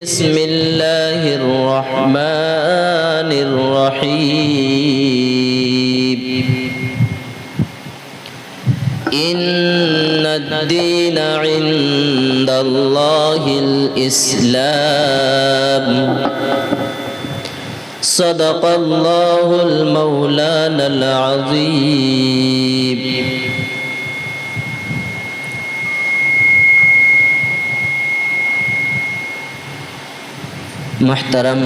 بسم الله الرحمن الرحيم إن الدين عند الله الإسلام صدق الله المولانا العظيم محترم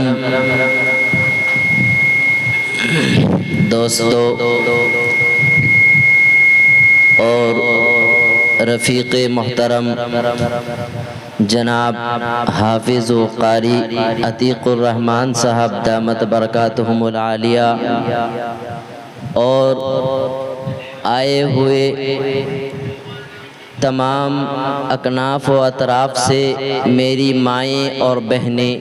دوستو اور رفیق محترم جناب حافظ و قاری عتیق الرحمن صاحب دامت برکاتہم العالیہ اور آئے ہوئے تمام اکناف و اطراف سے میری مائیں اور بہنیں،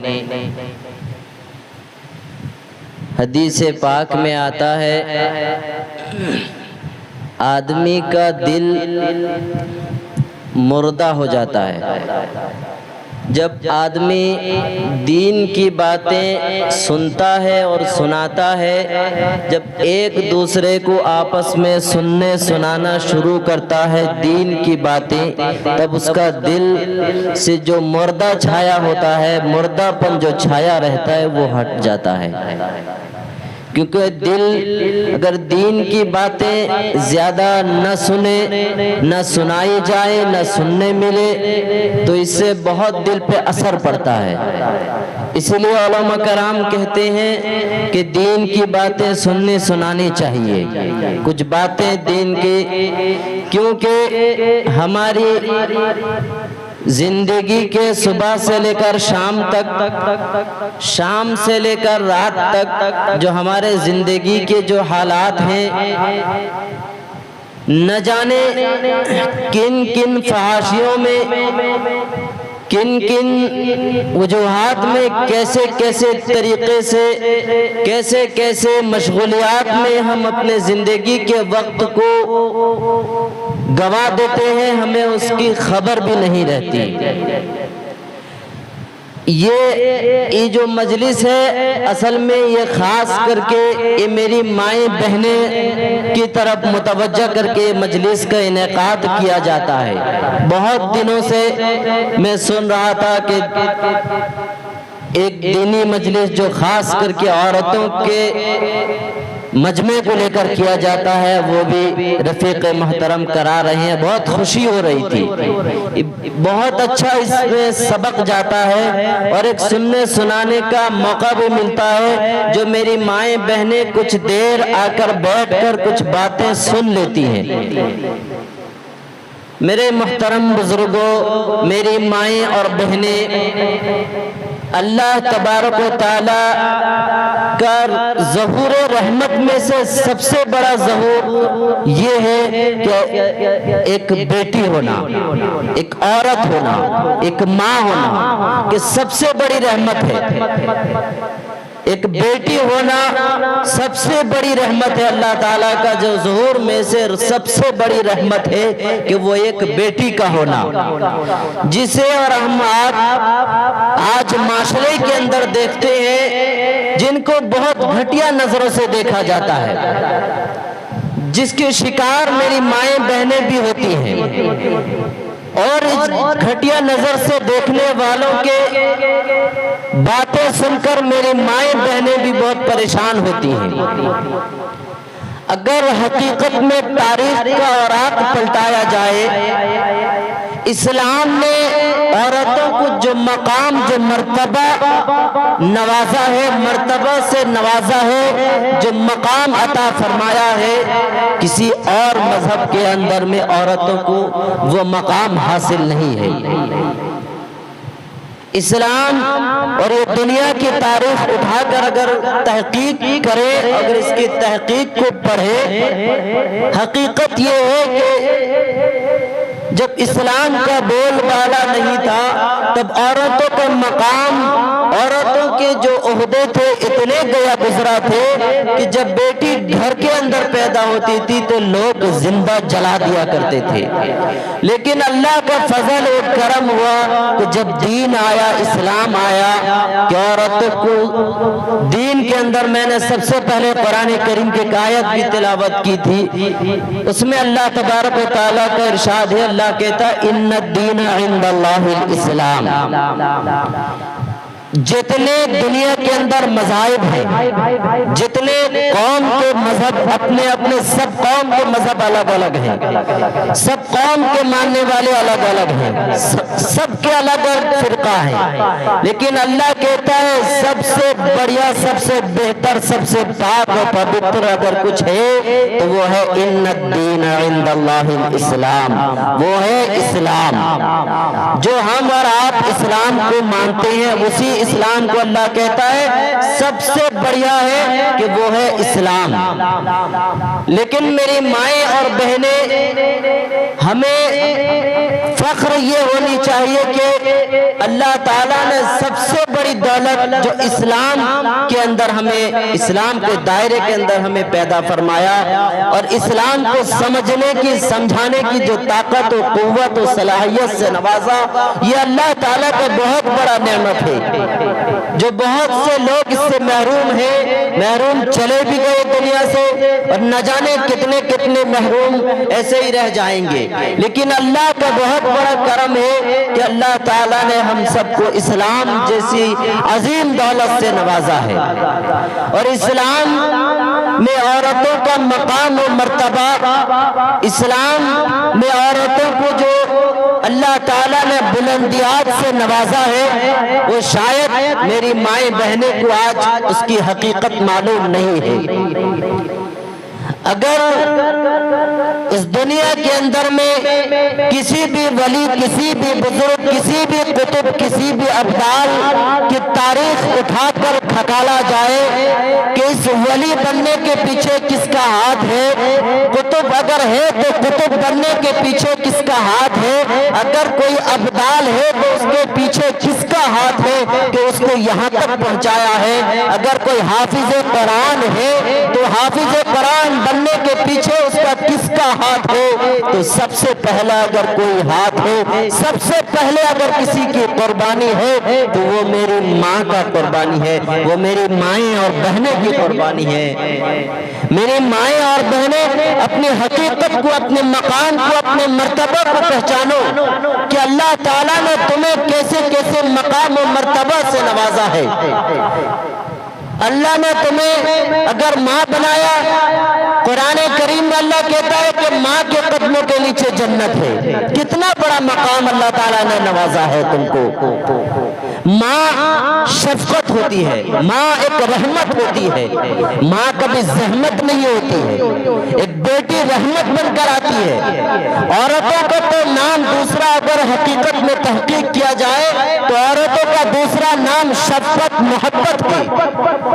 حدیث پاک میں آتا ہے آدمی کا دل مردہ ہو جاتا ہے جب آدمی دین کی باتیں سنتا ہے اور سناتا ہے۔ جب ایک دوسرے کو آپس میں سننے سنانا شروع کرتا ہے دین کی باتیں، تب اس کا دل سے جو مردہ چھایا ہوتا ہے، مردہ پن جو چھایا رہتا ہے، وہ ہٹ جاتا ہے۔ کیونکہ دل اگر دین کی باتیں زیادہ نہ سنے، نہ سنائی جائے، نہ سننے ملے، تو اس سے بہت دل پہ اثر پڑتا ہے۔ اس لیے علماء کرام کہتے ہیں کہ دین کی باتیں سننی سنانی چاہیے، کچھ باتیں دین کی، کیونکہ ہماری زندگی کے صبح سے لے کر شام تک، شام سے لے کر رات تک جو ہمارے زندگی کے جو حالات ہیں، نہ جانے کن کن فحاشیوں میں، کن کن وجوہات میں، کیسے کیسے طریقے سے، کیسے کیسے مشغولیات میں ہم اپنے زندگی کے وقت کو گوا دیتے ہیں، ہمیں اس کی خبر بھی نہیں رہتی۔ یہ جو مجلس ہے اصل میں یہ خاص کر کے یہ میری مائیں بہنیں کی طرف متوجہ کر کے مجلس کا انعقاد کیا جاتا ہے۔ بہت دنوں سے میں سن رہا تھا کہ ایک دینی مجلس جو خاص کر کے عورتوں کے مجمع کو لے کر کیا جاتا ہے، وہ بھی رفیق محترم کرا رہے ہیں، بہت خوشی ہو رہی تھی، بہت اچھا اس میں سبق جاتا ہے اور ایک سننے سنانے کا موقع بھی ملتا ہے، جو میری مائیں بہنیں کچھ دیر آ کر بیٹھ کر کچھ باتیں سن لیتی ہیں۔ میرے محترم بزرگوں، میری مائیں اور بہنیں، اللہ تبارک و تعالی کا ظہور رحمت میں سے سب سے بڑا ظہور یہ ہے کہ ایک بیٹی ہونا، ایک عورت ہونا، ایک ماں ہونا، کہ سب سے بڑی رحمت ہے۔ ایک بیٹی ہونا سب سے بڑی رحمت ہے، اللہ تعالیٰ کا جو ظہور میں سے سب سے بڑی رحمت ہے کہ وہ ایک بیٹی کا ہونا، جسے اور ہم آج معاشرے کے اندر دیکھتے ہیں جن کو بہت گھٹیا نظروں سے دیکھا جاتا ہے، جس کے شکار میری مائیں بہنیں بھی ہوتی ہیں، اور اس گھٹیا نظر سے دیکھنے والوں کے باتیں سن کر میری مائیں بہنیں بھی بہت پریشان ہوتی ہیں۔ اگر حقیقت میں تاریخ کا اوراق پلٹایا جائے، اسلام نے عورتوں کو جو مقام، جو مرتبہ نوازا ہے، مرتبہ سے نوازا ہے، جو مقام عطا فرمایا ہے، کسی اور مذہب کے اندر میں عورتوں کو وہ مقام حاصل نہیں ہے۔ اسلام اور یہ دنیا کی تاریخ اٹھا کر اگر تحقیق کرے، اگر اس کی تحقیق کو پڑھے، حقیقت یہ ہے کہ جب اسلام کا بول بالا نہیں تھا، تب عورتوں کا مقام، عورتوں کے جو عہدے تھے اتنے گیا گزرا تھے کہ جب بیٹی گھر کے اندر پیدا ہوتی تھی تو لوگ زندہ جلا دیا کرتے تھے، لیکن اللہ کا فضل و کرم ہوا کہ جب دین آیا، اسلام آیا کہ عورتوں کو دین کے اندر میں نے سب سے پہلے قرآن کریم کی ایک آیت بھی تلاوت کی تھی، اس میں اللہ تبارک و تعالیٰ کا ارشاد ہے، اللہ کہتا ہے ان الدین عند اللہ الاسلام۔ جتنے دنیا کے اندر مذاہب ہیں، جتنے قوم کے مذہب اپنے اپنے، سب قوم کے مذہب الگ الگ ہیں، سب قوم کے ماننے والے الگ الگ ہیں، سب کے الگ الگ فرقہ ہیں، لیکن اللہ کہتا ہے سب سے بڑھیا، سب سے بہتر، سب سے پاک و پوتر اگر کچھ ہے تو وہ ہے ان الدین عند اللہ الاسلام، وہ ہے اسلام۔ جو ہم اور آپ اسلام کو مانتے ہیں اسی اسلام کو اللہ کہتا ہے سب سے بڑھیا ہے کہ وہ ہے اسلام۔ لیکن میری مائیں اور بہنیں، ہمیں فخر یہ ہونی چاہیے کہ اللہ تعالیٰ نے سب سے بڑی دولت جو اسلام کے اندر ہمیں، اسلام کے دائرے کے اندر ہمیں پیدا فرمایا اور اسلام کو سمجھنے کی، سمجھانے کی جو طاقت و قوت و صلاحیت سے نوازا، یہ اللہ تعالیٰ کا بہت بڑا نعمت ہے جو بہت سے لوگ اس سے محروم ہیں، محروم چلے بھی گئے دنیا سے اور نہ جانے کتنے کتنے محروم ایسے ہی رہ جائیں گے، لیکن اللہ کا بہت بڑا کرم ہے کہ اللہ تعالیٰ نے ہم سب کو اسلام جیسی عظیم دولت سے نوازا ہے، اور اسلام میں عورتوں کا مقام و مرتبہ، اسلام میں عورتوں کو جو اللہ تعالیٰ نے بلندیات سے نوازا ہے وہ شاید میری مائیں بہنیں کو آج اس کی حقیقت معلوم نہیں ہے۔ اگر اس دنیا کے اندر میں کسی بھی ولی، کسی بھی بزرگ، کسی بھی قطب، کسی بھی ابدال کی تاریخ اٹھا کر کھٹالا جائے کہ اس ولی بننے کے پیچھے کس کا ہاتھ ہے، قطب اگر ہے تو قطب بننے کے پیچھے کس کا ہاتھ ہے، اگر کوئی ابدال ہے تو اس کے پیچھے کس کا ہاتھ ہے کہ اس کو یہاں تک پہنچایا ہے، اگر کوئی حافظ قرآن ہے تو حافظ قرآن بننے کے پیچھے اس کا کس کا ہاتھ ہے، تو سب سے پہلا اگر کوئی ہاتھ ہے، سب سے پہلے اگر کسی کی قربانی ہے تو وہ میری ماں کا قربانی ہے، وہ میری مائیں اور بہنیں کی قربانی ہے۔ میری مائیں اور بہنیں اپنی حقیقت کو، اپنے مقام کو، اپنے مرتبہ کو پہچانو کہ اللہ تعالیٰ نے تمہیں کیسے کیسے مقام و مرتبہ سے نوازا ہے۔ اللہ نے تمہیں اگر ماں بنایا، قرآن کریم میں اللہ کہتا ہے کہ ماں کے قدموں کے نیچے جنت ہے، کتنا بڑا مقام اللہ تعالیٰ نے نوازا ہے تم کو۔ ماں شفقت ہوتی ہے، ماں ایک رحمت ہوتی ہے، ماں کبھی زحمت نہیں ہوتی ہے، ایک بیٹی رحمت بن کر آتی ہے۔ عورتوں کا تو نام دوسرا اگر حقیقت میں تحقیق کیا جائے تو عورتوں کا دوسرا نام شفقت، محبت ہے۔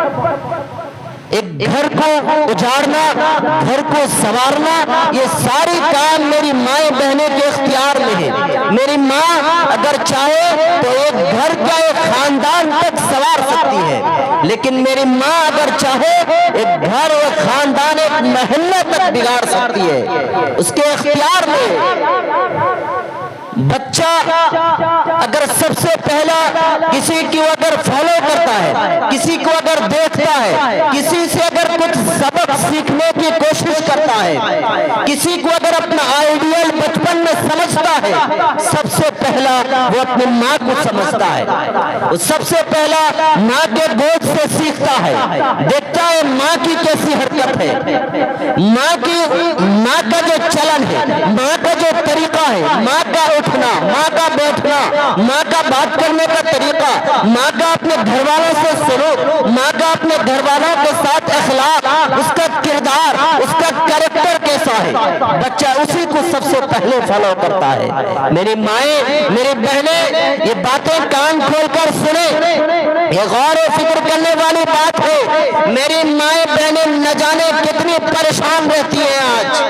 ایک گھر کو اجاڑنا، گھر کو سنوارنا، یہ ساری کام میری مائیں بہنیں کے اختیار میں ہے۔ میری ماں اگر چاہے تو ایک گھر کا ایک خاندان تک سنوار سکتی ہے، لیکن میری ماں اگر چاہے ایک گھر، ایک خاندان، ایک محلہ تک بگاڑ سکتی ہے، اس کے اختیار میں۔ بچہ اگر سب سے پہلا کسی کو اگر فالو کرتا ہے، کسی کو اگر دیکھتا ہے، کسی سے اگر کچھ سبق سیکھنے کی کوشش کرتا ہے، کسی کو اگر اپنا آئیڈیل بچپن میں سمجھتا ہے، سب سے پہلا وہ اپنی ماں کو سمجھتا ہے، وہ سب سے پہلا ماں کے گود سے سیکھتا ہے، دیکھتا ہے ماں کی کیسی حرکت ہے، ماں کا جو چلن ہے، ماں کا جو طریقہ ہے، ماں کا اٹھنا، ماں کا بیٹھنا، ماں کا بات کرنے کا طریقہ، ماں کا اپنے گھر والوں سے سلوک، ماں کا اپنے گھر والوں کے ساتھ اخلاق، اس کا کردار، اس کا کریکٹر کیسا ہے، بچہ اسی کو سب سے پہلے فالو کرتا ہے۔ میری مائیں، میری بہنیں، یہ باتیں کان کھول کر سنیں، یہ غور و فکر کرنے والی بات ہے۔ میری مائیں بہنیں نہ جانے کتنی پریشان رہتی ہیں آج،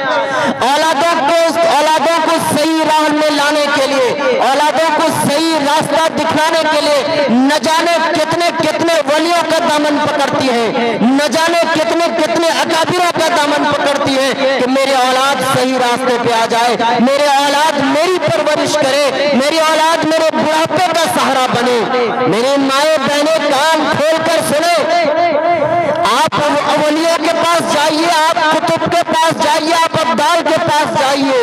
اولادوں کو صحیح راہ میں لانے کے لیے، اولادوں کو صحیح راستہ دکھلانے کے لیے نہ جانے کتنے کا دامن پکڑتی ہے، نہ جانے کتنے کتنے اکابروں کا دامن پکڑتی ہے کہ میری اولاد صحیح راستے پہ آ جائے، میرے اولاد میری پرورش کرے، میری اولاد میرے بڑھاپے کا سہارا بنے۔ میری مائیں بہنیں کان کھول کر سنیں، آپ اولیاء کے پاس جائیے، آپ کتب کے پاس جائیے، آپ ابدال کے پاس جائیے،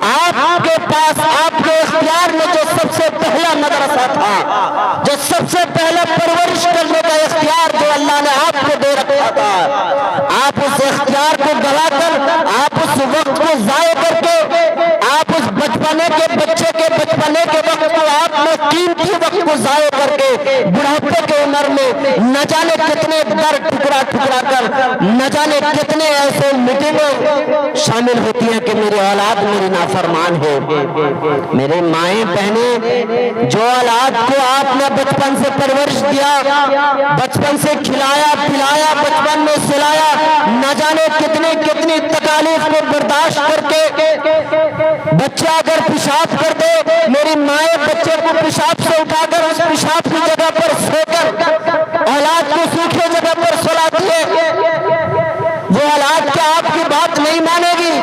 آپ کے پاس آپ کے اختیار میں جو سب سے پہلا مدرسہ تھا، جو سب سے پہلے پرورش کرنے کا اختیار جو اللہ نے آپ کو دے رکھا تھا، آپ اس اختیار کو گوا کر، آپ اس وقت کو ضائع کر کے، آپ اس بچپنے کے بچے کے بچپنے کے وقت کو، آپ نے قیمتی وقت کو ضائع کر کے بڑھاپے کے عمر میں نہ جانے کتنے در ٹکڑا ٹکڑا کر، نہ جانے کتنے ایسے میٹنگیں شامل ہوتی ہیں کہ میری اولاد میری نافرمان ہے۔ میرے مائیں بہنیں، جو اولاد کو آپ نے بچپن سے پرورش دیا، بچپن سے کھلایا پلایا، بچپن میں سلایا، نہ جانے کتنی کتنی تکالیف کو برداشت کر کے بچہ اگر پیشاب کر دے، میری مائیں بچے کو پیشاب سے اٹھا کر اس پیشاب کی جگہ پر سو کر اولاد کو سوکھے جگہ پر سلاتی ہے، وہ اولاد کیا آپ کی بات نہیں مانے گی؟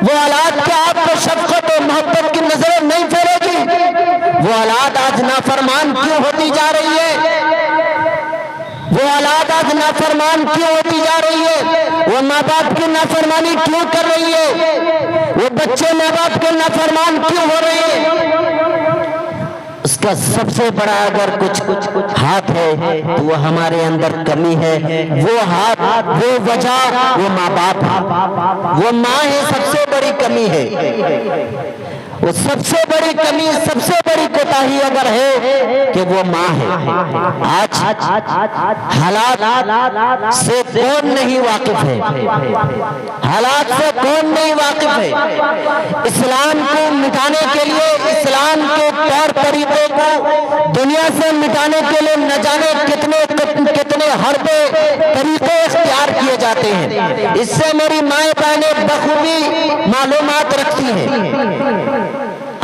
وہ اولاد کیا آپ کو شفقت و محبت کی نظریں نہیں پھیرے گی؟ وہ اولاد آج نافرمان کیوں ہوتی جا رہی ہے؟ وہ اولاد آج نافرمان کیوں ہوتی جا رہی ہے؟ وہ ماں باپ کی نافرمانی کیوں کر رہی ہے؟ وہ بچے ماں باپ کے نافرمان کیوں ہو رہے ہیں؟ اس کا سب سے بڑا اگر کچھ ہاتھ ہے تو وہ ہمارے اندر کمی ہے، وہ ہاتھ، وہ وجہ، وہ ماں باپ ہے، وہ ماں ہے، سب سے بڑی کمی ہے۔ وہ سب سے بڑی کمی، سب سے بڑی کوتاہی اگر ہے کہ وہ ماں ہے۔ آج حالات سے کون نہیں واقف ہے؟ حالات سے کون نہیں واقف ہے؟ اسلام کو مٹانے کے لیے، اسلام کے طور طریقے کو دنیا سے مٹانے کے لیے نہ جانے کتنے حربے طریقے اختیار کیے جاتے ہیں۔ اس سے میری مائیں بہنیں بخوبی معلومات رکھتی ہیں۔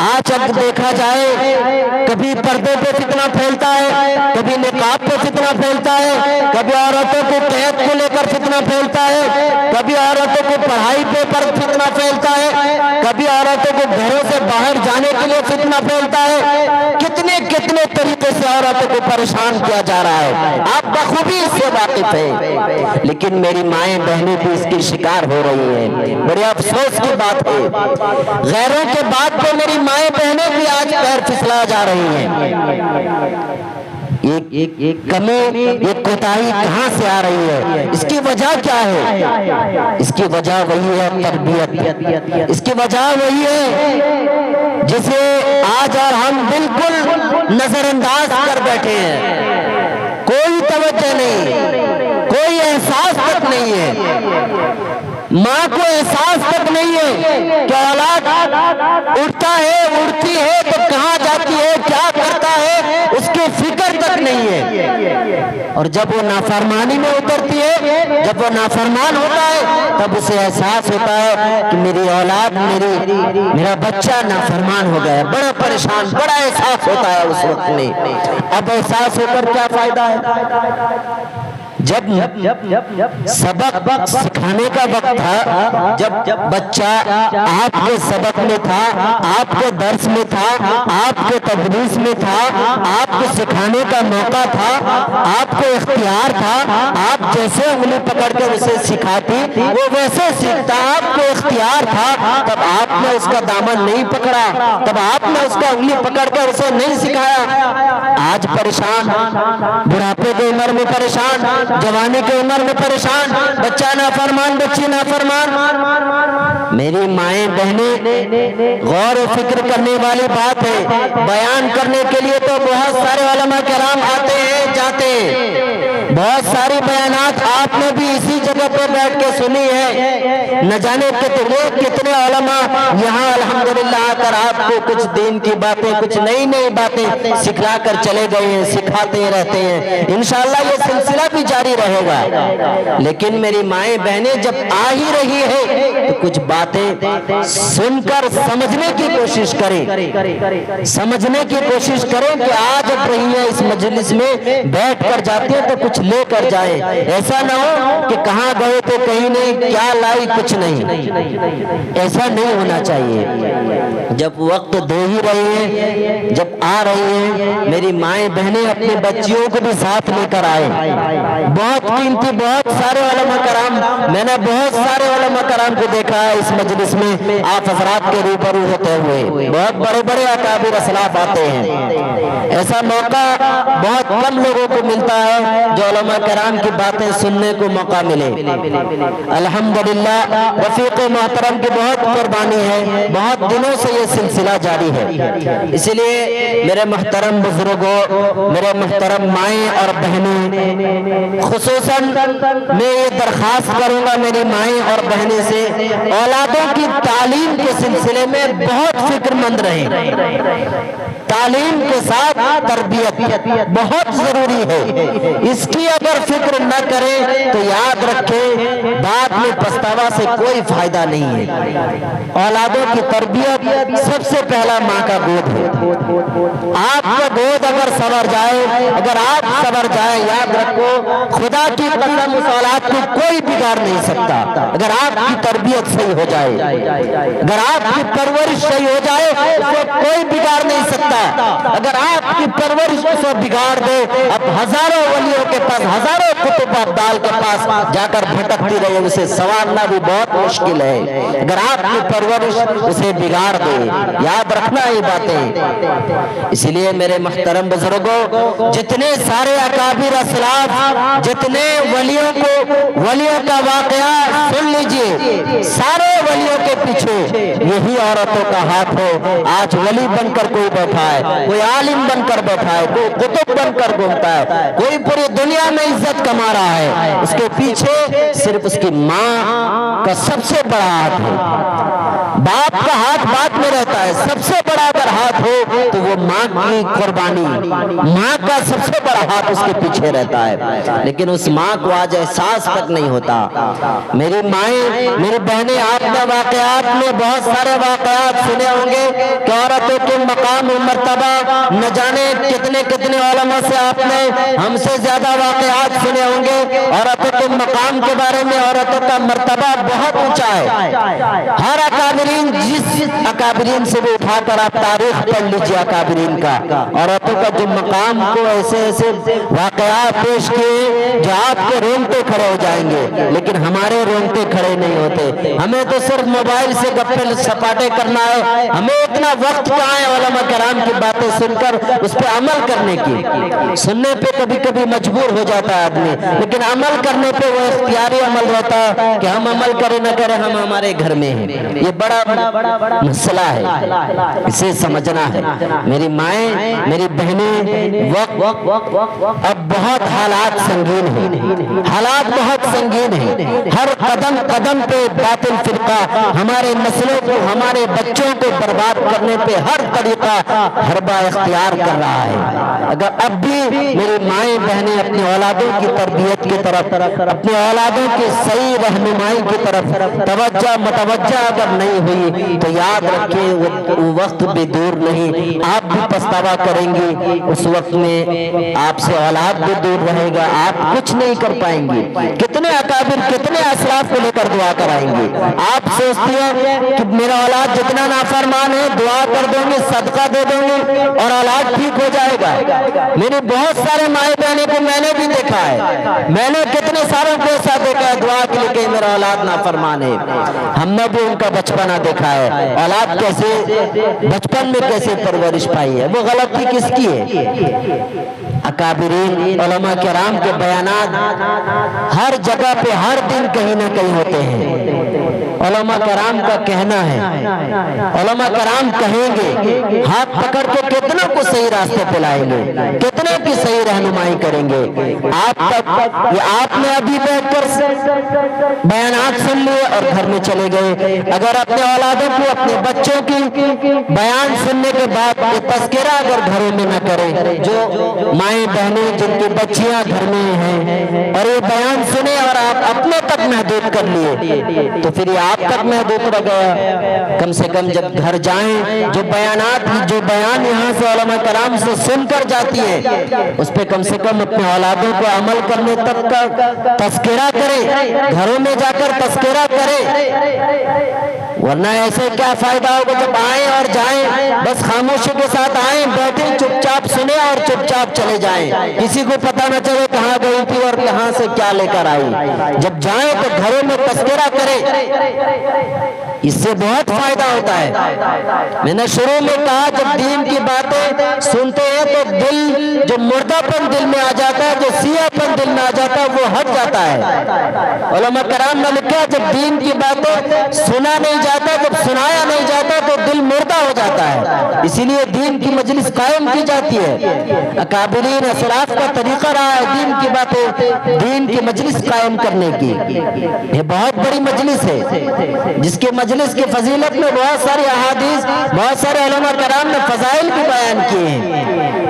آج اب دیکھا جائے، کبھی پردے پہ فتنہ پھیلتا ہے، کبھی نقاب پہ فتنہ پھیلتا ہے، کبھی عورتوں کو قید کو لے کر فتنہ پھیلتا ہے، کبھی عورتوں کو پڑھائی پہ پر فتنہ پھیلتا ہے، کبھی عورتوں کو گھروں سے باہر جانے کے لیے فتنہ پھیلتا ہے۔ کتنے طریقے سے عورتوں کو پریشان کیا جا رہا ہے، آپ بخوبی اس سے واقف ہیں، لیکن میری مائیں بہنیں بھی اس کی شکار ہو رہی ہیں۔ بڑے افسوس کی بات ہے، غیروں کے بات پہ میری مائیں بہنیں بھی آج پیر پھسلا جا رہی ہیں۔ ایک کمی، ایک کوتاہی کہاں سے آ رہی ہے؟ اس کی وجہ کیا ہے؟ اس کی وجہ وہی ہے تربیت، اس کی وجہ وہی ہے جسے آج اور ہم بالکل نظر انداز کر بیٹھے ہیں۔ کوئی توجہ نہیں، کوئی احساس تک نہیں ہے، ماں کو احساس تک نہیں ہے کہ اولاد اٹھتا ہے، اڑتی ہے تو کہاں جاتی ہے، کیا کرتا ہے، اس کی فکر تک نہیں ہے۔ اور جب وہ نافرمانی میں اترتی ہے، جب وہ نافرمان ہوتا ہے، تب اسے احساس ہوتا ہے کہ میری اولاد، میرا بچہ نافرمان ہو گیا ہے، بڑا پریشان، بڑا احساس ہوتا ہے اس وقت میں۔ اب احساس ہو کر کیا فائدہ ہے؟ جب سبق سکھانے کا وقت تھا، جب بچہ آپ کے سبق میں تھا، آپ کے درس میں تھا، آپ کے تدریس میں تھا، آپ کو سکھانے کا موقع تھا، آپ کو اختیار تھا، آپ جیسے انگلی پکڑ کے اسے سکھاتی وہ ویسے سیکھتا، آپ کو اختیار تھا، تب آپ نے اس کا دامن نہیں پکڑا، تب آپ نے اس کا انگلی پکڑ کے اسے نہیں سکھایا۔ آج پریشان، بڑھاپے کی عمر میں پریشان، جوانی کی عمر میں پریشان، بچہ نافرمان، بچی نافرمان۔ میری مائیں بہنیں، غور و فکر کرنے والی بات ہے۔ بیان کرنے کے لیے تو بہت سارے علماء کرام آتے ہیں، جاتے ہیں، بہت ساری بیانات آپ نے بھی اسی جگہ پہ بیٹھ کے سنی ہے۔ نہ جانے کتنے علماء یہاں الحمدللہ آ کر آپ کو کچھ دین کی باتیں، کچھ نئی نئی باتیں سکھلا کر چلے گئے ہیں، سکھاتے رہتے ہیں، انشاءاللہ یہ سلسلہ بھی جاری رہے گا۔ لیکن میری مائیں بہنیں جب آ ہی رہی ہے تو کچھ باتیں سن کر سمجھنے کی کوشش کریں، سمجھنے کی کوشش کریں کہ آج اب رہی ہے اس مجلس میں بیٹھ کر جاتے ہیں تو کچھ لے کر جائیں، ایسا نہ ہو کہ کہاں گئے تو کہیں نہیں، کیا لائی کچھ نہیں، ایسا نہیں ہونا چاہیے۔ جب وقت دے ہی رہے ہیں، جب آ رہی ہیں، میری مائیں بہنیں اپنی بچیوں کو بھی ساتھ لے کر آئے۔ بہت قیمتی، بہت سارے علماء کرام، میں نے بہت سارے علماء کرام کو دیکھا ہے اس مجلس میں آپ حضرات کے روبرو ہوتے ہوئے، بہت بڑے بڑے اکابر اسلاف آتے ہیں۔ ایسا موقع بہت کم لوگوں کو ملتا ہے جو علماء کرام کی باتیں سننے کو موقع ملے۔ الحمدللہ رفیق محترم کی بہت قربانی ہے، بہت دنوں سے یہ سلسلہ جاری ہے۔ اسی لیے میرے محترم بزرگوں، میرے محترم مائیں اور بہنیں، خصوصاً میں یہ درخواست کروں گا میری مائیں اور بہنیں سے، اولادوں کی تعلیم کے سلسلے میں بہت فکر مند رہیں۔ تعلیم کے ساتھ تربیت بہت ضروری ہے، اس کی اگر فکر نہ کریں تو یاد رکھیں بعد میں پچھتاوا سے کوئی فائدہ نہیں ہے۔ اولادوں کی تربیت سب سے پہلا ماں کا گود ہے۔ آپ کا گود اگر سنور جائے، اگر آپ سنور جائیں، یاد رکھو خدا کی قسم اس اولاد کو کوئی بگاڑ نہیں سکتا۔ اگر آپ کی تربیت صحیح ہو جائے، اگر آپ کی پرورش صحیح ہو جائے، اسے کوئی بگاڑ نہیں سکتا۔ اگر آپ کی پرورش کو بگاڑ دے، اب ہزاروں ولیوں کے پاس، ہزاروں کتب ابدال کے پاس جا کر بھٹکتی رہے، اسے سنوارنا بھی بہت مشکل ہے۔ اگر آپ کی پرورش اسے بگاڑ دے، یاد رکھنا یہ باتیں۔ اسی لیے میرے محترم بزرگوں، جتنے سارے اکابر اسلاف، جتنے ولیوں کا واقعہ سن لیجئے، سارے ولیوں کے پیچھے یہی عورتوں کا ہاتھ ہے۔ آج ولی بن کر کوئی بیٹھا ہے، کوئی عالم بن کر بیٹھا ہے، کوئی قطب بن کر گھومتا ہے، کوئی پوری دنیا میں عزت کما رہا ہے، اس کے پیچھے صرف اس کی ماں کا سب سے بڑا ہاتھ ہے۔ باپ کا ہاتھ بات میں رہتا ہے، سب سے بڑا اگر ہاتھ ہو تو وہ ماں کی قربانی، ماں کا سب سے بڑا ہاتھ اس کے پیچھے رہتا ہے، لیکن اس ماں کو آج احساس تک نہیں ہوتا۔ میری مائیں، میری بہنیں، آپ نے واقعات میں بہت سارے واقعات سنے ہوں گے کہ عورتوں کے مقام و مرتبہ، نہ جانے کتنے کتنے علماء سے آپ نے ہم سے زیادہ واقعات سنے ہوں گے۔ عورتوں کے مقام کے بارے میں، عورتوں کا مرتبہ بہت اونچا ہے۔ ہر اکابرین، جس اکابرین سے بھی اٹھا کر آپ تاریخ پڑھ لیجیے اکابرین کا، عورتوں کا جو مقام کو ایسے ایسے واقعات پیش کیے جو آپ کے رونگٹے کھڑے ہو جائیں گے، لیکن ہمارے رونگٹے کھڑے نہیں ہوتے۔ ہمیں تو صرف موبائل سے گپے سپاٹے کرنا ہے، ہمیں اتنا وقت کہاں ہے علماء کرام کی باتیں سن کر اس پہ عمل کرنے کی۔ سننے پہ کبھی کبھی مجبور ہو جاتا ہے آدمی، لیکن عمل کرنے پہ وہ اختیاری عمل رہتا ہے کہ ہم عمل کریں نہ کریں، ہم ہمارے گھر میں ہیں۔ یہ بڑا مسئلہ ہے، اسے سمجھنا ہے۔ میری مائیں، میری بہنیں، اب بہت حالات سنگین ہیں، حالات بہت سنگین ہیں۔ ہر قدم قدم پہ باطل فرقہ ہمارے نسلوں کو، ہمارے بچوں کو برباد کرنے پہ ہر طریقہ حربہ اختیار کر رہا ہے۔ اگر اب بھی میری مائیں بہنیں اپنی اولادوں کی تربیت کی طرف، اپنے اولادوں کی صحیح رہنمائی کی طرف توجہ متوجہ اگر نہیں ہوئی تو یاد رکھیں وہ وقت بھی دور نہیں، آپ بھی پچھتاوا کریں گی۔ اس وقت میں آپ سے اولاد بھی دور رہے گا، آپ کچھ نہیں کر پائیں گے۔ کتنے اکابر، کتنے اسلاف کو لے کر دعا کرائیں گے؟ آپ سوچتی ہیں کہ میرا اولاد جتنا نافرمان ہے دعا کر دوں گے، صدقہ دے دوں گے اور اولاد ٹھیک ہو جائے گا۔ میری بہت سارے مائیں بہنیں کو میں نے بھی دیکھا ہے، میں نے کتنے ساروں کو ایسا دیکھا ہے دعا کے لیے کہ میرا اولاد نافرمان ہے۔ ہم نے بھی ان کا بچپنا دیکھا ہے، اولاد کیسے بچپن میں کیسے پرورش پائی ہے۔ وہ غلطی کس کی ہے؟ اکابرین علماء کرام کے بیانات ہر جگہ پہ ہر دن کہیں نہ کہیں ہوتے ہیں، علماء کرام کا کہنا ہے، علماء کرام کہیں گے، ہاتھ پکڑ کے کتنا کو صحیح راستے پہ لائیں گے، کتنے کی صحیح رہنمائی کریں گے۔ آپ نے ابھی بیٹھ کر بیانات سن لیے اور گھر میں چلے گئے، اگر اپنے اولادوں کو، اپنے بچوں کی بیان سننے کے بعد یہ تذکرہ اگر گھروں میں نہ کریں، جو مائیں بہنیں جن کی بچیاں گھر میں ہیں اور یہ بیان سنے اور آپ اپنے تک محدود کر لیے، تو پھر یہ آپ تک محدود رہ گیا۔ کم سے کم جب گھر جائیں، جو بیان یہاں سے علماء کرام سے سن کر جاتی ہے، اس پہ کم سے کم اپنے اولادوں کو عمل کرنے تک کا تذکرہ کریں، گھروں میں جا کر تذکرہ کریں، ورنہ ایسے کیا فائدہ ہوگا جب آئیں اور جائیں، بس خاموشی کے ساتھ آئیں، بیٹھیں، چپ چاپ سنیں اور چپ چاپ چلے جائیں، کسی کو پتہ نہ چلے کہاں گئی تھی اور کہاں سے کیا لے کر آئی۔ جب جائیں تو گھروں میں تذکرہ کریں، اس سے بہت فائدہ ہوتا ہے۔ میں نے شروع میں کہا جب دین کی باتیں سنتے ہیں تو دل، جو مردہ پن دل میں آ جاتا ہے، جو سیاہ پن دل میں آ جاتا ہے، وہ ہٹ جاتا ہے۔ علماء کرام نے لکھا جب دین کی باتیں سنا نہیں جاتا، جب سنایا نہیں جاتا تو دل مردہ ہو جاتا ہے، اسی لیے دین کی مجلس قائم کی جاتی ہے۔ اکابرین اسلاف کا طریقہ رہا ہے دین کی باتیں، دین کی مجلس قائم کرنے کی۔ یہ بہت بڑی مجلس ہے جس کے مجلس کی فضیلت میں بہت ساری احادیث، بہت سارے علماء کرام نے فضائل بھی بیان کیے ہیں۔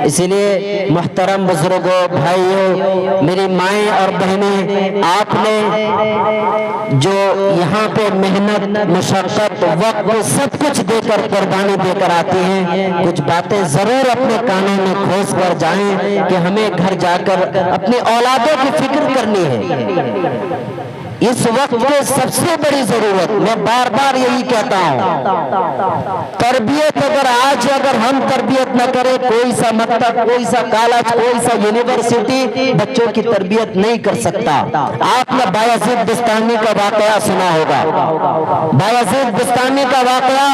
اسی لیے محترم بزرگوں، بھائیوں، میری مائیں اور بہنیں، آپ نے جو یہاں پہ محنت، مشقت، وقت، سب کچھ دے کر، قربانی دے کر آتی ہیں، کچھ باتیں ضرور اپنے کانوں میں کھوس کر جائیں کہ ہمیں گھر جا کر اپنی اولادوں کی فکر کرنی ہے۔ اس وقت کی سب سے بڑی ضرورت، میں بار بار یہی کہتا ہوں، تربیت اگر ہم تربیت نہ کریں، کوئی سا مکتب، کوئی سا کالج، کوئی سا یونیورسٹی بچوں کی تربیت نہیں کر سکتا۔ آپ نے بایزید بستانی کا واقعہ سنا ہوگا، بایزید بستانی کا واقعہ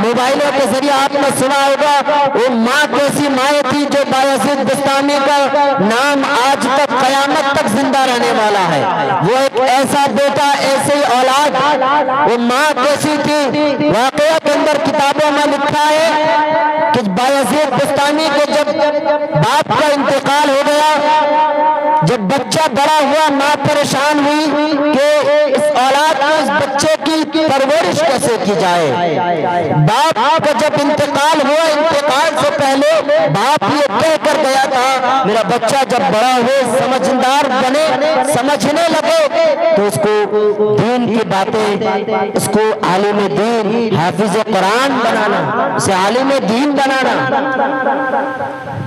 موبائلوں کے ذریعے آپ نے سنا ہوگا۔ وہ ماں کیسی مائیں تھی جو بایزید بستانی کا نام آج تک قیامت تک زندہ رہنے والا ہے۔ وہ ایک ایسا بیٹا، ایسی اولاد، وہ ماں کیسی تھی، واقعہ کے اندر کتابوں میں لکھا ہے کہ بایزید بستانی کو جب باپ کا انتقال ہو گیا، جب بچہ بڑا ہوا، ماں پریشان ہوئی کہ اس اولاد کو، اس بچے کی پرورش کیسے کی جائے۔ باپ کا جب انتقال ہوا، انتقال سے پہلے باپ یہ کہہ کر گیا تھا میرا بچہ جب بڑا ہو، سمجھدار بنے، سمجھنے لگے تو اس کو دین کی باتیں، اس کو عالم دین، حافظ قرآن بنانا، اسے عالم دین بنانا۔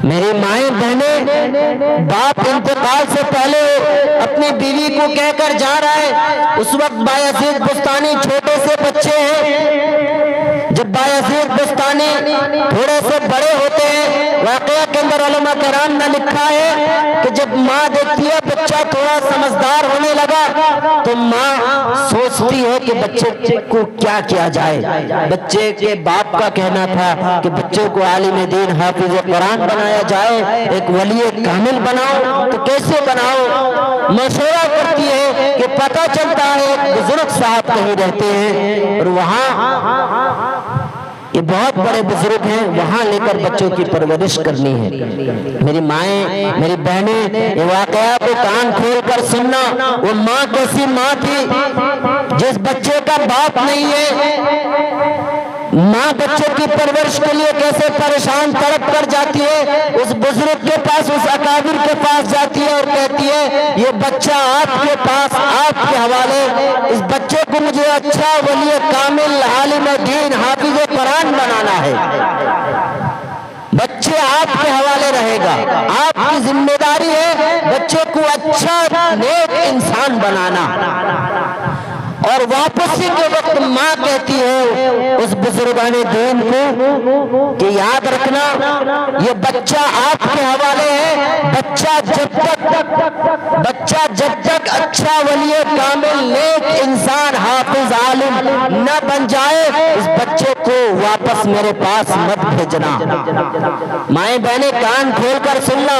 میری مائیں بہنیں، باپ انتقال سے پہلے اپنی بیوی کو کہہ کر جا رہا ہے، اس وقت بایزید بستانی چھوٹے سے بچے ہیں، جب بایزید بستانی تھوڑے سے بڑے ہوتے ہیں، واقعہ کے اندر علماء کرام نے لکھا ہے کہ جب ماں دیکھتی ہے بچہ تھوڑا سمجھدار ہونے لگا تو ماں سوچتی ہے کہ بچے کو کیا کیا جائے۔ بچے کے باپ کا کہنا تھا کہ بچے کو عالم دین، حافظ قرآن بنایا جائے، ایک ولی کامل بناؤ، تو کیسے بناؤ؟ مشورہ کرتی ہے کہ پتہ چلتا ہے ایک بزرگ صاحب کہیں رہتے ہیں اور وہاں یہ بہت بڑے بزرگ ہیں، وہاں لے کر بچوں کی پرورش کرنی ہے۔ میری مائیں، میری بہنیں، یہ واقعہ کو کان کھول کر سننا۔ وہ ماں کیسی ماں تھی جس بچے کا باپ نہیں ہے، ماں بچے کی پرورش کے لیے کیسے پریشان تڑپ کر جاتی ہے، اس بزرگ کے پاس، اس اکابر کے پاس جاتی ہے اور کہتی ہے یہ بچہ آپ کے پاس، آپ کے حوالے، اس بچے کو مجھے اچھا ولی کامل، عالم دین، حافظ قرآن بنانا ہے، بچے آپ کے حوالے رہے گا، آپ کی ذمہ داری ہے بچے کو اچھا نیک انسان بنانا۔ اور واپسی کے وقت ماں کہتی ہے اس بزرگان دین کو کہ یاد رکھنا یہ بچہ آپ کے حوالے ہے، بچہ جب تک اچھا ولی کامل نیک انسان حافظ عالم نہ بن جائے اس بچے کو واپس میرے پاس مت بھیجنا۔ مائیں بہنیں کان کھول کر سننا،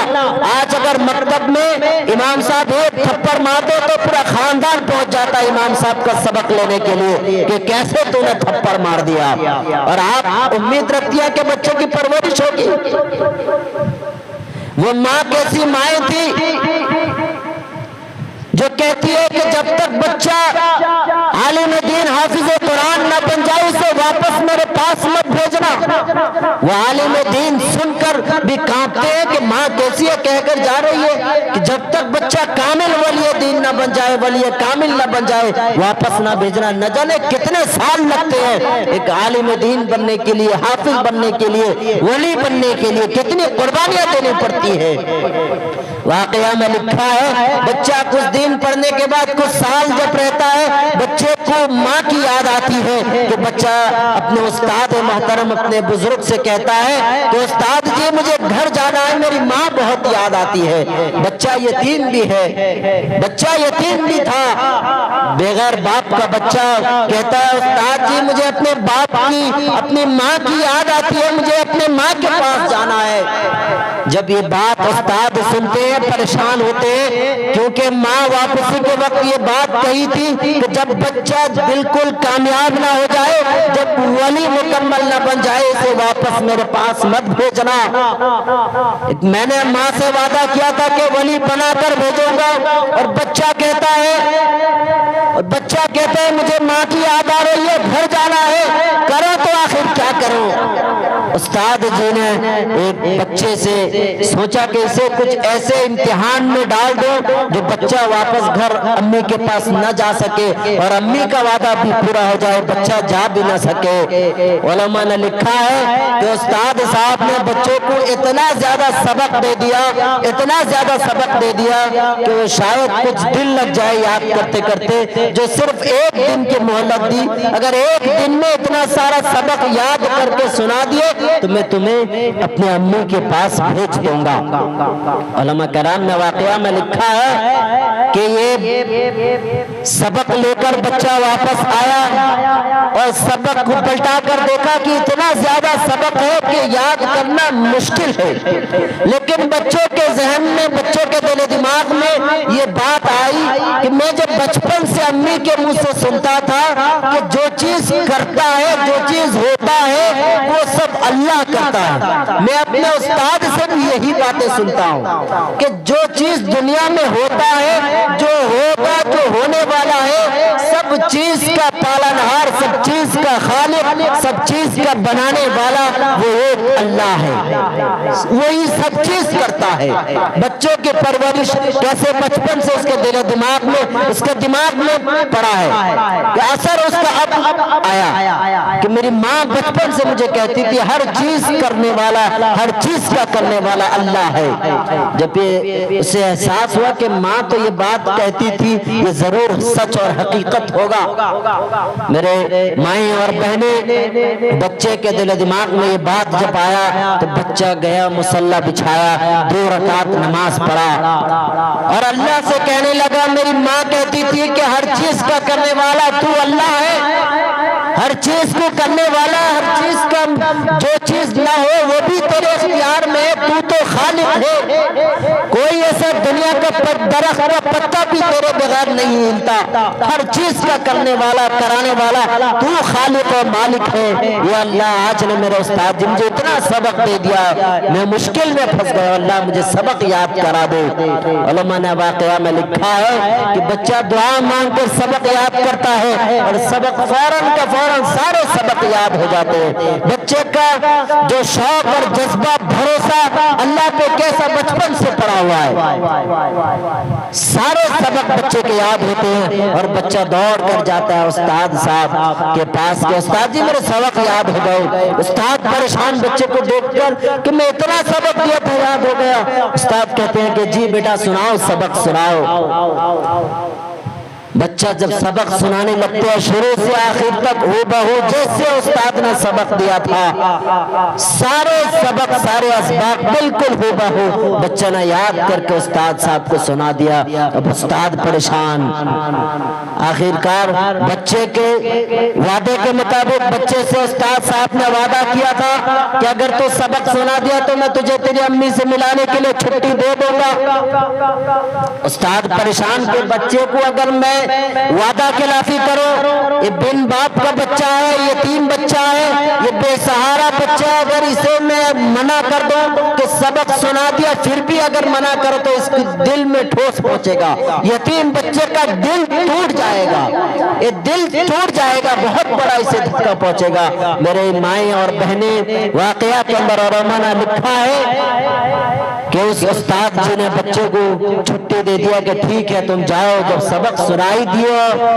آج اگر مکتب میں امام صاحب ایک تھپڑ مار دو تو پورا خاندان پہنچ جاتا ہے امام صاحب کا سبق لینے کے لیے کہ کیسے تو نے تھپڑ مار دیا، اور آپ امید رکھتی ہیں کہ بچوں کی پرورش ہوگی۔ وہ ماں کیسی مائیں تھی جو کہتی ہے کہ جب تک بچہ عالم دین حافظ قرآن نہ بن جائے اسے واپس میرے پاس مت بھیجنا۔ وہ عالم دین سن کر بھی کانپتے ہیں کہ ماں کیسی ہے، کہہ کر جا رہی ہے کہ جب تک بچہ کامل ولی دین نہ بن جائے، ولی کامل نہ بن جائے واپس نہ بھیجنا۔ نہ جانے کتنے سال لگتے ہیں ایک عالم دین بننے کے لیے، حافظ بننے کے لیے، ولی بننے کے لیے کتنی قربانیاں دینی پڑتی ہے۔ واقعہ میں لکھا ہے بچہ کچھ دن پڑھنے کے بعد کچھ سال جب رہتا ہے بچے کو ماں کی یاد آتی ہے کہ بچہ اپنے استاد محترم اپنے بزرگ سے کہتا ہے کہ استاد جی مجھے گھر جانا ہے، میری ماں بہت یاد آتی ہے۔ بچہ یتیم بھی ہے، بچہ یتیم بھی تھا، بغیر باپ کا بچہ کہتا ہے استاد جی مجھے اپنے باپ کی، اپنی ماں کی یاد آتی ہے، مجھے اپنے ماں کے پاس جانا ہے۔ جب یہ بات استاد سنتے ہیں پریشان ہوتے ہیں، کیونکہ ماں واپسی کے وقت یہ بات کہی تھی کہ جب بچہ بالکل کامیاب نہ ہو جائے، جب ولی مکمل نہ بن جائے اسے واپس میرے پاس مت بھیجنا۔ میں نے ماں سے وعدہ کیا تھا کہ ولی بنا کر بھیجوں گا، اور بچہ کہتا ہے مجھے ماں کی یاد آ رہی ہے، گھر جانا ہے، کرو تو آخر کیا کروں۔ استاد جی نے ایک بچے سے سوچا کہ اسے کچھ ایسے امتحان میں ڈال دو جو بچہ واپس گھر امی کے پاس نہ جا سکے اور امی کا وعدہ بھی پورا ہو جائے، بچہ جا بھی نہ سکے۔ علماء نے لکھا ہے کہ استاد صاحب نے بچوں کو اتنا زیادہ سبق دے دیا، اتنا زیادہ سبق دے دیا کہ وہ شاید کچھ دن لگ جائے یاد کرتے کرتے، جو صرف ایک دن کی مہلت دی۔ اگر ایک دن میں اتنا سارا سبق یاد کر کے سنا دیے تو میں تمہیں اپنے امی کے پاس بھیج دوں گا۔ علماء کرام نے واقعہ میں لکھا ہے کہ یہ سبق لے کر بچہ واپس آیا اور سبق کو پلٹا کر دیکھا کہ اتنا زیادہ سبق ہے کہ یاد کرنا مشکل ہے، لیکن بچوں کے ذہن میں، بچوں کے دل و دماغ میں یہ بات آئی کہ میں جب بچپن سے امی کے منہ سے سنتا تھا کہ جو چیز کرتا ہے، جو چیز ہوتا ہے وہ سب اللہ کرتا ہے، میں اپنے استاد سے بھی یہی باتیں سنتا ہوں کہ جو چیز دنیا میں ہوتا ہے، جو ہوگا، جو ہونے والا ہے، سب چیز کا پالنہار، سب چیز کا خالق، سب چیز کا بنانے والا وہ ایک اللہ ہے، وہی سب چیز کرتا ہے۔ بچوں کی پرورش کیسے بچپن سے اس کے دل و دماغ میں، اس کے دماغ میں پڑا ہے کہ اثر اس کا اب آیا کہ میری ماں بچپن سے مجھے کہتی تھی ہر چیز کرنے والا، ہر چیز کا کرنے والا اللہ ہے۔ جب اسے احساس ہوا کہ ماں تو یہ بات کہتی تھی، یہ ضرور سچ اور حقیقت ہوگا۔ میرے مائیں اور بہنیں، بچے کے دل و دماغ میں یہ بات جب آیا تو بچہ گیا مصلی بچھایا، 2 رکعت نماز پڑھا اور اللہ سے کہنے لگا میری ماں کہتی تھی کہ ہر چیز کا کرنے والا تو اللہ ہے، ہر چیز کو کرنے والا، ہر چیز کا جو چیز نہ ہو وہ بھی تیرے اختیار میں ہے، تو تو خالق ہے، کوئی ایسا دنیا کا درخت کا پتا بھی تیرے بغیر نہیں ہلتا، ہر چیز کا کرنے والا، کرانے والا تو خالق و مالک ہے۔ یا اللہ آج نے میرے استاد جی مجھے اتنا سبق دے دیا، میں مشکل میں پھنس گیا، اللہ مجھے سبق یاد کرا دے۔ علماء نے واقعہ میں لکھا ہے کہ بچہ دعا مانگ کر سبق یاد کرتا ہے اور سبق فوراً کا فوراً سارے سبق یاد ہو جاتے ہیں۔ بچے کا جو شوق اور جذبہ، بھروسہ اللہ پہ کیسا بچپن سے پڑا ہوا ہے، سارے سبق بچے کے یاد ہوتے ہیں اور بچہ دوڑ کر جاتا ہے استاد صاحب کے پاس کہ استاد جی میرے سبق یاد ہو گئے۔ استاد پریشان بچے کو دیکھ کر کہ میں اتنا سبق دیا تھا یاد ہو گیا۔ استاد کہتے ہیں کہ جی بیٹا سناؤ، سبق سناؤ۔ بچہ جب سبق سنانے لگتے ہیں شروع سے آخر تک ہو بہو جیسے استاد نے سبق دیا تھا، سارے سبق سارے اسباق بالکل ہو بہو بچہ نے یاد کر کے استاد صاحب کو سنا دیا۔ اب استاد پریشان، آخرکار بچے کے وعدے کے مطابق بچے سے استاد صاحب نے وعدہ کیا تھا کہ اگر تو سبق سنا دیا تو میں تجھے تیری امی سے ملانے کے لیے چھٹی دے دوں گا۔ استاد پریشان کہ بچے کو اگر میں وعدہ خلافی کرو، یہ بن باپ کا بچہ ہے، یتیم بچہ ہے، یہ بے سہارا بچہ ہے، اگر اسے میں منع کر دوں کہ سبق سنا دیا پھر بھی اگر منع کرو تو اس کے دل میں ٹھوس پہنچے گا، یتیم بچے کا دل ٹوٹ جائے گا، یہ دل ٹوٹ جائے گا، بہت بڑا اسے دھکا پہنچے گا۔ میرے مائیں اور بہنیں، واقعہ کے اندر علماء نے لکھا ہے کہ اس استاد جی نے بچے کو چھٹی دے دیا کہ ٹھیک ہے تم جاؤ، جب سبق سنائی دیو،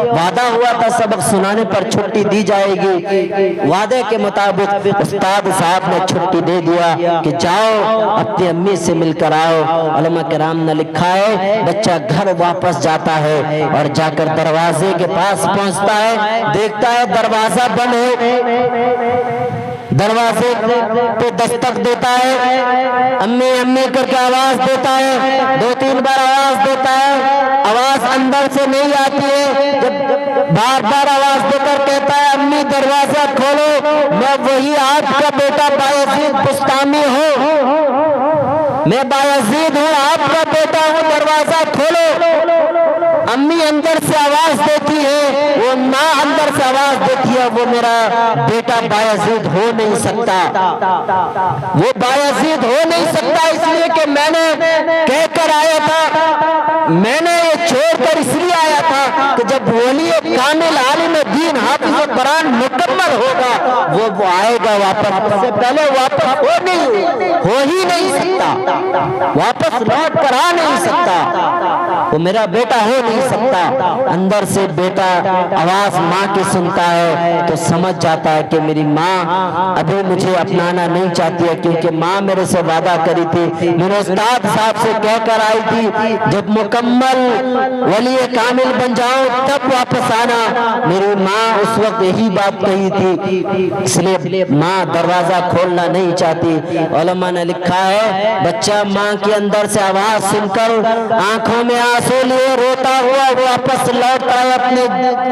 وعدہ ہوا تھا سبق سنانے پر چھٹی دی جائے گی، وعدے کے مطابق استاد صاحب نے چھٹی دے دیا کہ جاؤ اپنی امی سے مل کر آؤ۔ علماء کرام نے لکھا ہے بچہ گھر واپس جاتا ہے اور جا کر دروازے کے پاس پہنچتا ہے، دیکھتا ہے دروازہ بند ہے، دروازے پہ دستک دیتا ہے، امی امی کر کے آواز دیتا ہے، 2-3 بار آواز دیتا ہے، آواز اندر سے نہیں آتی ہے، جب بار بار آواز دے کر کہتا ہے امی دروازہ کھولو، میں وہی آپ کا بیٹا بایزید بستامی ہوں، میں بایزید ہوں، آپ کا بیٹا ہوں، دروازہ کھولو۔ امی اندر سے آواز دیتی ہے، وہ ماں اندر سے آواز دیتی ہے، وہ میرا بیٹا بایزید ہو نہیں سکتا، وہ بایزید ہو نہیں سکتا، اس لیے کہ میں نے کہہ کر آیا تھا، میں نے یہ چھوڑ کر اس لیے آیا تھا کہ جب ولی کامل عالم دین حافظ قرآن مکمل ہوگا وہ آئے گا واپس، اس سے پہلے واپس ہو ہی نہیں سکتا، واپس لوٹ کر آ نہیں سکتا، وہ میرا بیٹا ہو نہیں سکتا۔ اندر سے بیٹا آواز ماں کی سنتا ہے تو سمجھ جاتا ہے کہ میری ماں ابھی مجھے اپنانا نہیں چاہتی ہے، کیونکہ ماں میرے سے وعدہ کری تھی، میرے استاد صاحب سے کہہ کر آئی تھی جب مکمل ولی کامل بن جاؤں تب واپس آنا، میری ماں اس وقت یہی بات کہی تھی، اس لیے ماں دروازہ کھولنا نہیں چاہتی۔ علماء نے لکھا ہے بچہ ماں کے اندر سے آواز سن کر آنکھوں میں آنسو لیے روتا ہوا واپس لوٹتا ہے اپنے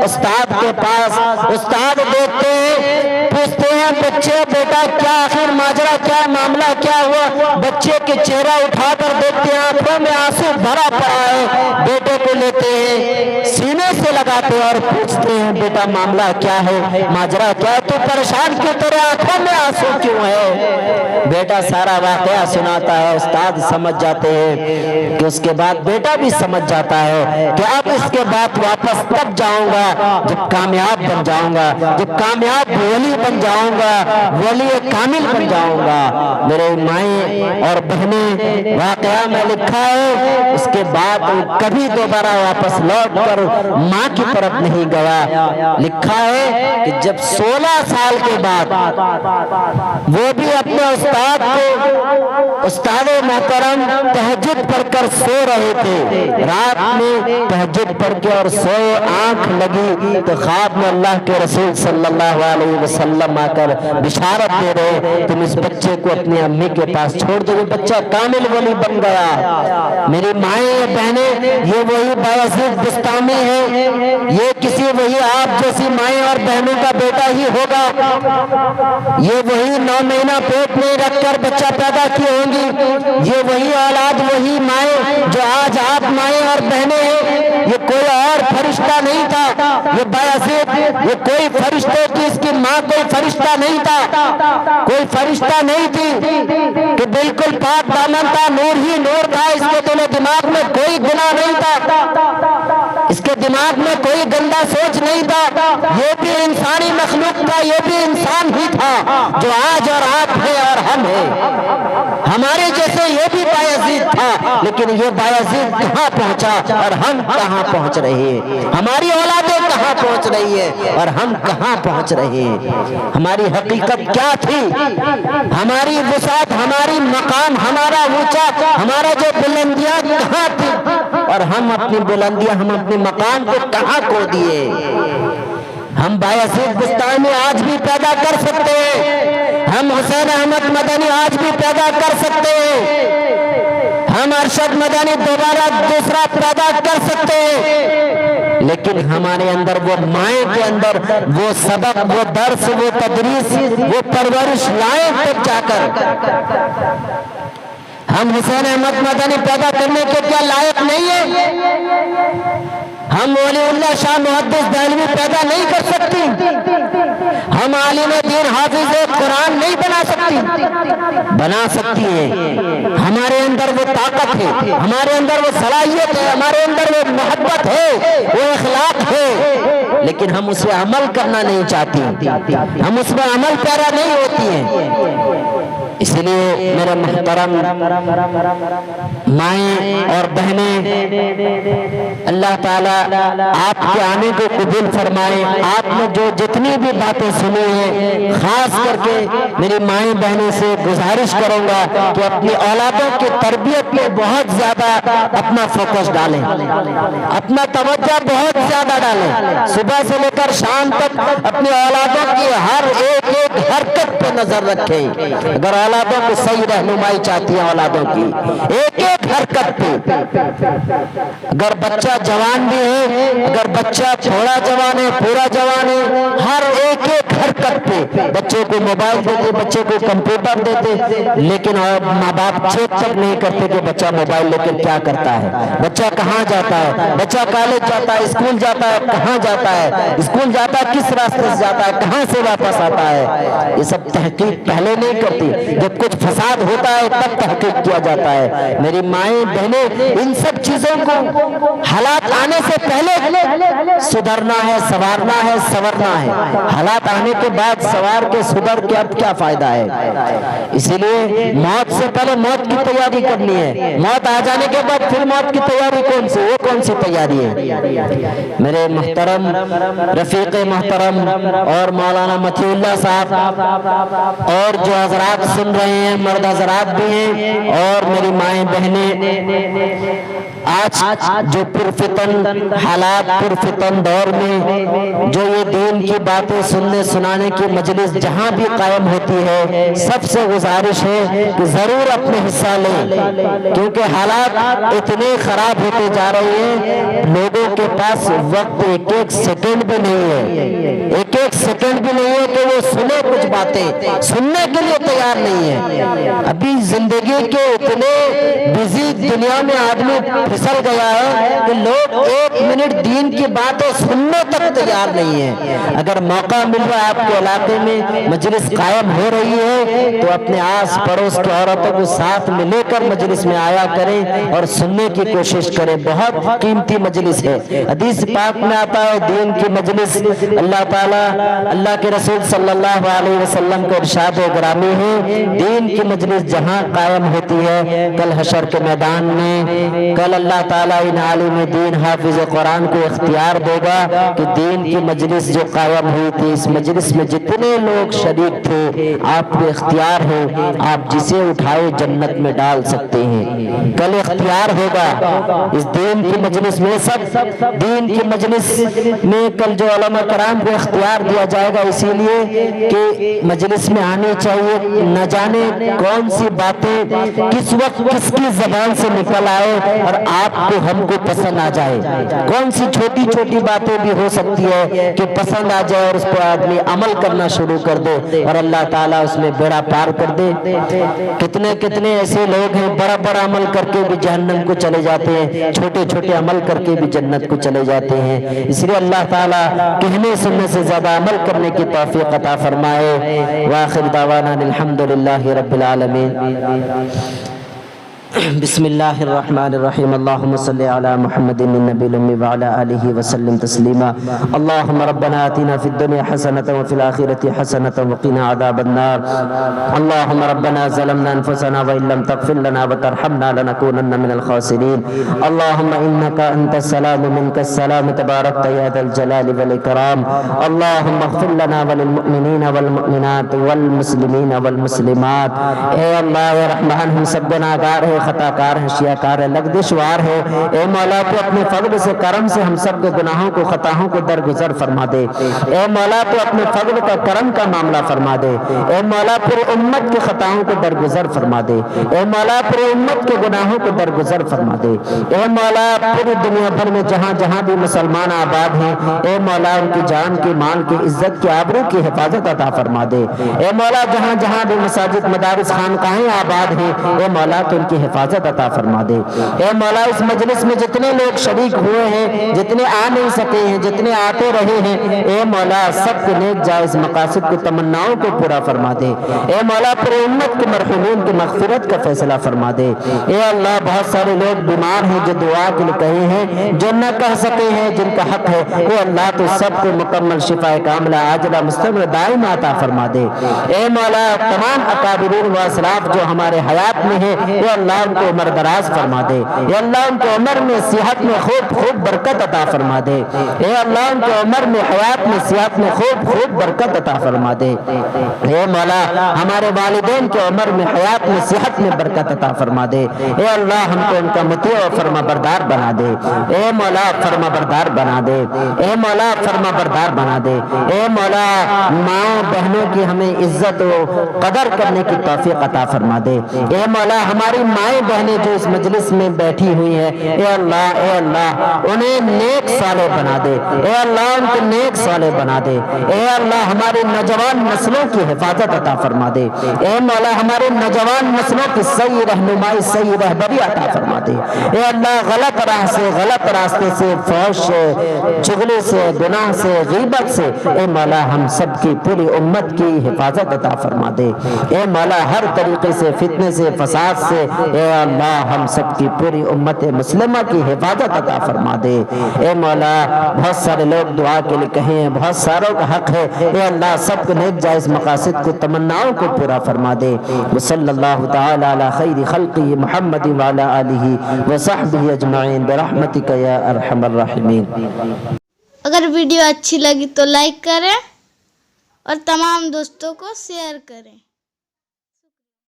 استاد کے پاس، استاد دیکھتے ہیں، پوچھتے ہیں بچے بیٹا کیا آخر ماجرا کیا معاملہ کیا ہوا، بچے کے چہرہ اٹھا کر دیکھتے ہیں آنکھوں میں آنسو بھرا پڑا ہے، بیٹے کو لیتے ہیں سینے سے لگاتے ہیں اور پوچھتے ہیں بیٹا معاملہ کیا ہے، ماجرا کیا ہے، تو پریشان کیوں، تیرے آنکھوں میں آنسو کیوں ہے؟ بیٹا سارا واقعہ سناتا ہے، استاد سمجھ جاتے ہیں کہ اس کے بعد بیٹا بھی سمجھ جاتا ہے کہ اب اس کے بعد واپس تب جاؤں گا جب کامیاب بن جاؤں گا، جب کامیاب ولی بن جاؤں گا، ولی کامل بن جاؤں گا۔ میرے مائیں اور بہنیں، واقعہ میں لکھا ہے اس کے بعد کبھی دوبارہ واپس لوٹ کر ماں کی طرف نہیں گیا۔ لکھا ہے کہ جب 16 سال کے بعد وہ بھی اپنے استاد کو، استاد محترم تہجد پڑھ کر سو رہے تھے، رات میں تہجد پڑھ کے اور سوئے، آنکھ لگی تو خواب میں اللہ کے رسول صلی اللہ علیہ وسلم آ کر بشارت دے رہے تم اس بچے کو اپنی امی کے پاس چھوڑ دو، وہ بچہ کامل ولی بن گیا۔ میری مائیں بہنیں، یہ وہی بایزید بستامی ہے، یہ کسی وہی آپ جیسی مائیں اور بہنوں کا بیٹا ہی ہوگا، یہ وہی 9 مہینہ پیٹ میں رکھ کر بچہ پیدا کی ہوں گی، یہ وہی اولاد، وہی مائیں جو آج آپ مائیں اور بہنیں ہیں، یہ کوئی اور فرشتہ نہیں تھا، یہ بایزید یہ کوئی فرشتے کی، اس کی ماں کوئی فرشتہ نہیں تھا، کوئی فرشتہ نہیں تھی کہ بالکل پاک دامن تھا، نور ہی نور تھا، اس کے دماغ میں کوئی گناہ نہیں تھا، اس کے دماغ میں کوئی گندا سوچ نہیں تھا، یہ بھی انسانی مخلوق تھا، یہ بھی انسان ہی تھا جو آج اور آپ ہیں اور ہم ہیں، ہمارے جیسے یہ بھی بایزید تھا، لیکن یہ بایزید کہاں پہنچا اور ہم کہاں پہنچ رہے ہیں، ہماری اولادیں کہاں پہنچ رہی ہے اور ہم کہاں پہنچ رہے ہیں، ہماری حقیقت کیا تھی، ہماری وسعت، ہماری مقام، ہمارا اونچا، ہمارا جو بلندیاں کہاں تھی اور ہم اپنی بلندیاں، ہم اپنے مقام کو کہاں کھو دیے۔ ہم بایزید بستانی آج بھی پیدا کر سکتے ہیں، ہم حسین احمد مدنی آج بھی پیدا کر سکتے ہیں، ہم ارشد مدنی دوبارہ دوسرا پیدا کر سکتے ہیں، لیکن ہمارے اندر وہ مائیں کے اندر وہ سبق، وہ درس، وہ تدریس، وہ پرورش لائیں تک جا کر ہم حسین احمد مدنی پیدا کرنے کے کیا لائق نہیں ہیں؟ ہم ولی اللہ شاہ محدث دہلوی پیدا نہیں کر سکتی، ہم عالم دین حافظ قرآن نہیں بنا سکتی، بنا سکتی ہیں۔ ہمارے اندر وہ طاقت ہے، ہمارے اندر وہ صلاحیت ہے، ہمارے اندر وہ محبت ہے، وہ اخلاق ہے، لیکن ہم اس پہ عمل کرنا نہیں چاہتی، ہم اس پہ عمل پیرا نہیں ہوتی ہیں۔ اس لیے میرے محترم مائیں اور بہنیں، اللہ تعالیٰ آپ کے آنے کو قبول فرمائے۔ آپ نے جو جتنی بھی باتیں سنی ہیں، خاص کر کے میری مائیں بہنیں سے گزارش کروں گا کہ اپنی اولادوں کی تربیت میں بہت زیادہ اپنا فوکس ڈالیں، اپنا توجہ بہت زیادہ ڈالیں، صبح سے لے کر شام تک اپنی اولادوں کی ہر ایک حرکت پہ نظر رکھیں۔ اگر اولادوں کو صحیح رہنمائی چاہتی ہیں، اولادوں کی ایک ایک حرکت پہ، اگر بچہ جوان بھی ہے، اگر بچہ تھوڑا جوان ہے، پورا جوان ہے، ہر ایک ایک حرکت پہ بچے کو موبائل دیتے، بچے کو کمپیوٹر دیتے، لیکن ماں باپ چیک تک نہیں کرتے کہ بچہ موبائل لے کر کیا کرتا ہے، بچہ کہاں جاتا ہے، بچہ کالج جاتا ہے، اسکول جاتا ہے، کہاں جاتا ہے، اسکول جاتا ہے کس راستے سے جاتا ہے، کہاں سے واپس آتا ہے۔ یہ سب تحقیق پہلے نہیں کرتی، جب کچھ فساد ہوتا ہے تب تحقیق کیا جاتا ہے۔ میری مائیں بہنیں، ان سب چیزوں کو حالات آنے سے پہلے سدھرنا ہے، سنوارنا ہے، سنورنا ہے۔ حالات آنے کے بعد سنوار کے سدھر کے اب کیا فائدہ ہے؟ اسی لیے موت سے پہلے موت کی تیاری کرنی ہے، موت آ جانے کے بعد پھر موت کی تیاری کون سی، وہ کون سی تیاری ہے؟ میرے محترم رفیق محترم اور مولانا مطیع اللہ صاحب اور جو حضرات سن رہے ہیں، مرد حضرات بھی ہیں اور میری مائیں بہنیں، آج جو پرفتن حالات، پرفتن دور میں جو یہ دین کی باتیں سننے سنانے کی مجلس جہاں بھی قائم ہوتی ہے، سب سے گزارش ہے کہ ضرور اپنے حصہ لیں، کیونکہ حالات اتنے خراب ہوتے جا رہے ہیں، لوگوں کے پاس وقت ایک ایک سیکنڈ بھی نہیں ہے، ایک ایک سیکنڈ بھی نہیں ہے کہ وہ سنے کچھ باتیں، سننے کے لیے تیار نہیں ہے۔ ابھی زندگی کے اتنے بزی دنیا میں آدمی پھسل گیا ہے کہ لوگ ایک منٹ دین کی باتیں سننے تک تیار نہیں ہیں۔ اگر موقع مل رہا ہے آپ کے علاقے میں مجلس قائم ہو رہی ہے تو اپنے آس پڑوس کی عورتوں کو ساتھ میں لے کر مجلس میں آیا کریں اور سننے کی کوشش کریں، بہت قیمتی مجلس ہے۔ حدیث پاک میں آتا ہے دین کی مجلس، اللہ تعالیٰ، اللہ کے رسول صلی اللہ علیہ وسلم کو ارشاد گرامی ہے، دین کی مجلس جہاں قائم ہوتی ہے، کل حشر کے میدان میں، کل اللہ تعالیٰ ان عالم دین حافظ قرآن کو اختیار دے گا کہ دین کی مجلس جو قائم ہوئی تھی، اس مجلس میں جتنے لوگ شریک تھے، آپ کو اختیار ہے، آپ جسے اٹھائے جنت میں ڈال سکتے ہیں۔ کل اختیار ہوگا اس دین کی مجلس میں، سب دین کی مجلس میں کل جو علماء کرام کو اختیار دیا جائے گا، اسی لیے کہ مجلس میں آنے چاہیے، نہ جانے کون سی باتیں کس وقت کس کی زبان سے نکل آئے اور آپ کو ہم کو پسند آ جائے، کون سی چھوٹی چھوٹی باتیں بھی ہو سکتی ہے کہ پسند آ جائے اور اس پر آدمی عمل کرنا شروع کر دے اور اللہ تعالیٰ اس میں بیڑا پار کر دے۔ کتنے کتنے ایسے لوگ ہیں بڑا بڑا عمل کر کے بھی جہنم کو چلے جاتے ہیں، چھوٹے چھوٹے عمل کر کے بھی جنت کو چلے جاتے ہیں۔ اس لیے اللہ تعالیٰ کہنے سننے سے زیادہ عمل کرنے کی توفیق عطا فرمائے۔ وآخر دعوانا الحمدللہ رب العالمین۔ بسم اللہ الرحمن الرحیم، اللہم صلی علی محمد النبی الامی وعلی آلہ وسلم تسلیما۔ اللہم ربنا آتنا فی الدنیا حسنۃ وفی الآخرۃ حسنۃ وقنا عذاب النار۔ اللہم ربنا ظلمنا انفسنا وإن لم تغفر لنا وترحمنا لنکونن من الخاسرین۔ اللہم انک انت السلام منک السلام تبارکت یا ذا الجلال والاکرام۔ اللہم اغفر لنا وللمؤمنین والمؤمنات والمسلمین والمسلمات۔ اے اللہ رحمان، ہم سب گناہگار ہیں، خطا کار ہیں، شیعہ کار ہیں، لغزشوار ہے۔ اے مولا تو اپنے فضل سے کرم سے ہم سب کے گناہوں کو خطاؤں کو درگزر فرما دے۔ اے مولا تو اپنے فضل کا کرم کا معاملہ فرما دے۔ اے مولا پوری امت کے خطاؤں کو درگزر فرما دے۔ اے مولا پوری امت کے گناہوں کو درگزر فرما دے۔ اے مولا پوری دنیا بھر میں جہاں جہاں بھی مسلمان آباد ہیں، اے مولا ان کی جان کی، مال کی، عزت کی، آبرو کی حفاظت عطا فرما دے۔ اے مولا جہاں جہاں بھی مساجد، مدارس، خانقاہیں آباد ہیں، اے مولا تو ان کی حفاظت عطا فرما دے۔ اے مولا اس مجلس میں جتنے لوگ شریک ہوئے ہیں، جتنے آ نہیں سکے ہیں، جتنے آتے رہے ہیں، اے مولا سب کے نیک جائز مقاصد کو، تمناؤں کو پورا فرما دے۔ اے مولا پوری امت کے مرحومین کی مغفرت کا فیصلہ فرما دے۔ اے اللہ بہت سارے لوگ بیمار ہیں جو دعا کے لیے کہے ہیں، جو نہ کہہ سکے ہیں، جن کا حق ہے، اے اللہ تو سب کو مکمل شفا کاملہ عاجلہ مستمر دائم عطا فرما دے۔ اے مولا تمام اکابرین و اسلاف جو ہمارے حیات میں ہیں، اے اللہ ان کو عمر دراز فرما دے۔ اے اللہ ان کو عمر میں صحت میں خوب برکت عطا فرما دے۔ اے اللہ ان کو عمر میں، حیات میں، صحت میں خوب برکت عطا فرما دے۔ اے مولا ہمارے والدین کے عمر میں، حیات میں، صحت میں برکت عطا فرما دے۔ اے اللہ ہم کو ان کا مطیع و فرما بردار بنا دے۔ اے مولا فرما بردار بنا دے۔ اے مولا فرما بردار بنا دے۔ اے مولا ماں بہنوں کی ہمیں عزت و قدر کرنے کی توفیق عطا فرما دے۔ اے مولا ہماری مائیں بہنیں جو اس مجلس میں بیٹھی ہوئی ہیں، اے اللہ انہیں نیک صالح بنا دے۔ اے اللہ ان کو نیک صالح بنا دے۔ اے اللہ ہماری نوجوان نسلوں کی حفاظت عطا فرما دے۔ اے مولا ہمارے نوجوان نسلوں کی صحیح رہنمائی، صحیح رہبری عطا فرما دے۔ اے اللہ غلط راہ سے، غلط راستے سے، فحش سے، چغلی سے، گناہ سے، غیبت سے، اے مولا ہم سب کی پوری امت کی حفاظت عطا فرما دے۔ اے مولا ہر طریقے سے، فتنے سے، فساد سے، اے اللہ ہم سب کی پوری امت مسلمہ کی حفاظت عطا فرما دے۔ اے مولا بہت سارے لوگ دعا کے لیے کہیں ہیں، بہت ساروں کا حق ہے، اے اللہ سب کو نیک جائز مقاصد کو، تمناؤں کو پورا فرما دے۔ صلی اللہ تعالی علی خیر خلقہ محمد وعلی آلہ وصحبہ اجمعین برحمتک یا ارحم الراحمین۔ اگر ویڈیو اچھی لگی تو لائک کریں اور تمام دوستوں کو شیئر کریں۔